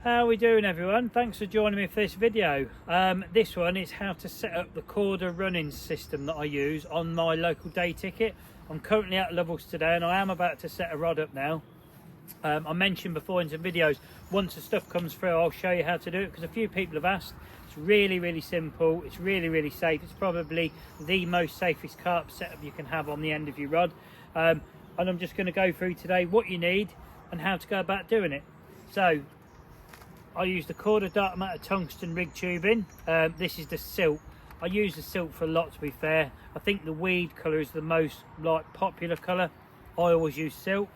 How are we doing, everyone? Thanks for joining me for this video. This one is how to set up the KORDA running system that I use on my local day ticket. I'm currently at Lovells today and I am about to set a rod up now. I mentioned before in some videos, once the stuff comes through I'll show you how to do it, because a few people have asked. It's really simple, it's really safe. It's probably the most safest carp setup you can have on the end of your rod. And I'm just going to go through today what you need and how to go about doing it. So I use the KORDA dark matter tungsten rig tubing. This is the silk. I use the silk for a lot, to be fair. I think the weed colour is the most popular colour. I always use silk.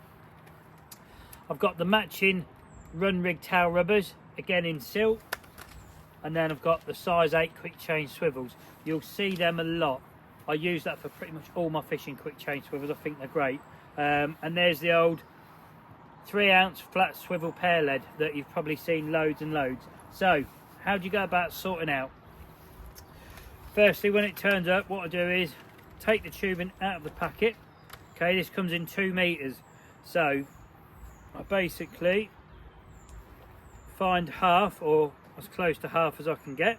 I've got the matching run rig tail rubbers, again in silk. And then I've got the size 8 quick change swivels. You'll see them a lot. I use that for pretty much all my fishing, quick change swivels. I think they're great. And there's the old 3-ounce flat swivel pear lead that you've probably seen loads and loads. So how do you go about sorting out? Firstly, when it turns up, what I do is take the tubing out of the packet. Okay, this comes in 2 meters, so I basically find half, or as close to half as I can get,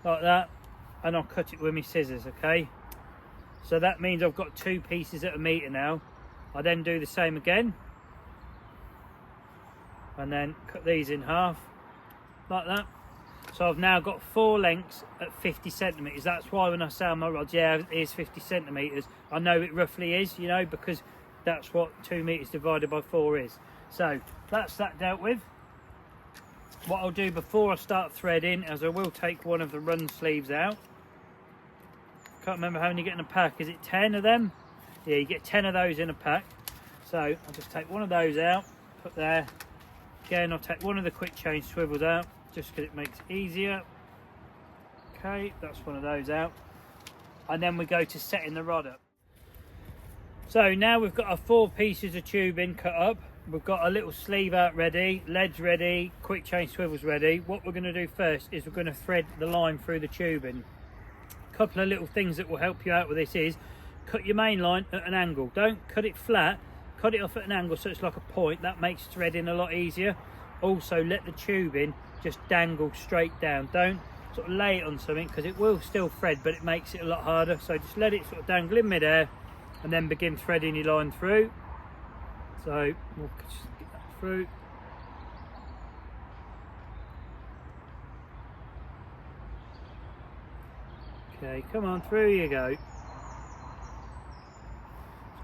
like that, and I'll cut it with my scissors. Okay, so that means I've got 2 pieces at 1 meter now. I then do the same again and then cut these in half like that. So I've now got 4 lengths at 50 centimeters. That's why when I say on my rods, yeah, it is 50 centimeters, I know it roughly is, you know, because that's what 2 meters divided by 4 is. So that's that dealt with. What I'll do before I start threading is I will take one of the run sleeves out. Can't remember how many you get in a pack. Is it 10 of them? Yeah, you get 10 of those in a pack. So I'll just take one of those out, put there. Again, I'll take one of the quick change swivels out, just because it makes it easier. Okay, that's one of those out. And then we go to setting the rod up. So now we've got our 4 pieces of tubing cut up. We've got a little sleeve out ready, leads ready, quick change swivels ready. What we're going to do first is we're going to thread the line through the tubing. A couple of little things that will help you out with this is cut your main line at an angle. Don't cut it flat, cut it off at an angle so it's like a point. That makes threading a lot easier. Also, let the tubing just dangle straight down. Don't sort of lay it on something, because it will still thread, but it makes it a lot harder. So just let it sort of dangle in midair and then begin threading your line through. So we'll just get that through. Okay, come on, through you go.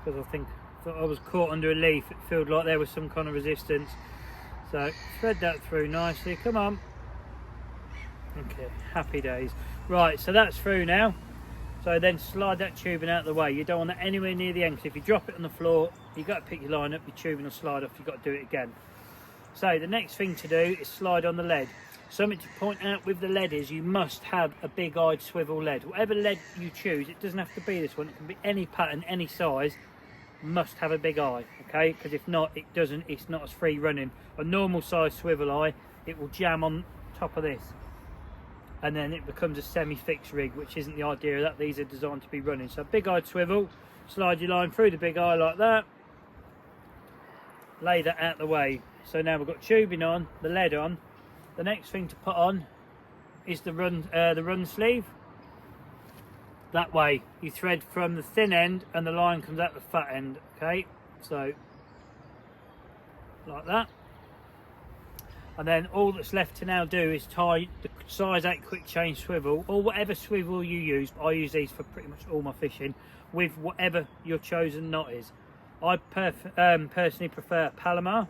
Because I thought I was caught under a leaf, it felt like there was some kind of resistance. So thread that through nicely, come on. Okay, happy days. Right, so that's through now. So then slide that tubing out of the way. You don't want it anywhere near the end, because if you drop it on the floor, you've got to pick your line up, your tubing will slide off, you've got to do it again. So the next thing to do is slide on the lead. Something to point out with the lead is you must have a big-eyed swivel lead. Whatever lead you choose, it doesn't have to be this one, it can be any pattern, any size, must have a big eye, okay? Because if not, it's not as free running. A normal size swivel eye, it will jam on top of this, and then it becomes a semi-fixed rig, which isn't the idea of that. These are designed to be running. So big-eyed swivel, slide your line through the big eye like that, lay that out the way. So now we've got tubing on, the lead on. The next thing to put on is the run sleeve. That way you thread from the thin end and the line comes out the fat end. Okay, so like that. And then all that's left to now do is tie the size 8 quick change swivel, or whatever swivel you use. I use these for pretty much all my fishing, with whatever your chosen knot is. I personally prefer Palomar.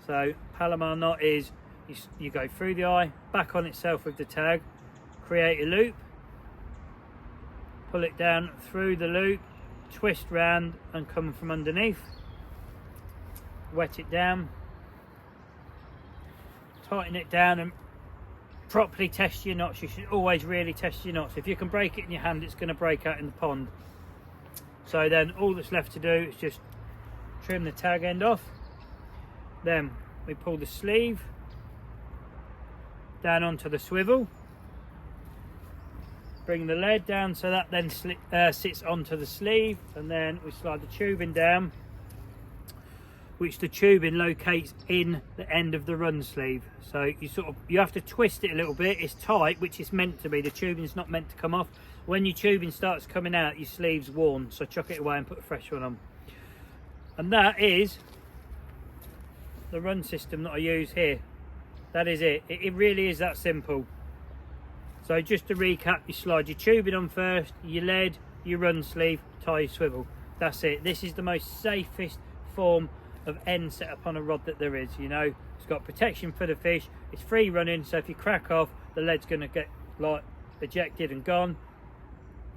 So Palomar knot is you go through the eye, back on itself with the tag, create a loop, pull it down through the loop, twist round and come from underneath, wet it down, tighten it down and properly test your knots. You should always really test your knots. If you can break it in your hand, it's going to break out in the pond. So then all that's left to do is just trim the tag end off. Then we pull the sleeve down onto the swivel, bring the lead down so that then sits onto the sleeve, and then we slide the tubing down. which the tubing locates in the end of the run sleeve. So you have to twist it a little bit. It's tight, which it's meant to be. The tubing's not meant to come off. When your tubing starts coming out, your sleeve's worn, so chuck it away and put a fresh one on. And that is the run system that I use here. That is it. It really is that simple. So just to recap, you slide your tubing on first, your lead, your run sleeve, tie your swivel. That's it. This is the most safest form of end setup on a rod that there is. You know, it's got protection for the fish, it's free running, so if you crack off, the lead's going to get like ejected and gone,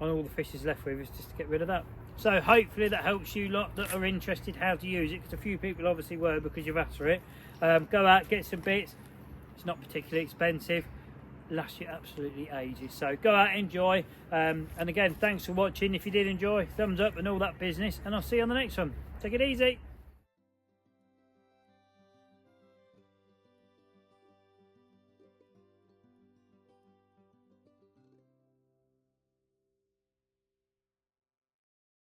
and all the fish is left with is just to get rid of that. So hopefully that helps you lot that are interested how to use it, because a few people obviously were because you've asked for it. Go out, get some bits. It's not particularly expensive, lasts you absolutely ages. So go out, enjoy, and again, thanks for watching. If you did enjoy, thumbs up and all that business, and I'll see you on the next one. Take it easy.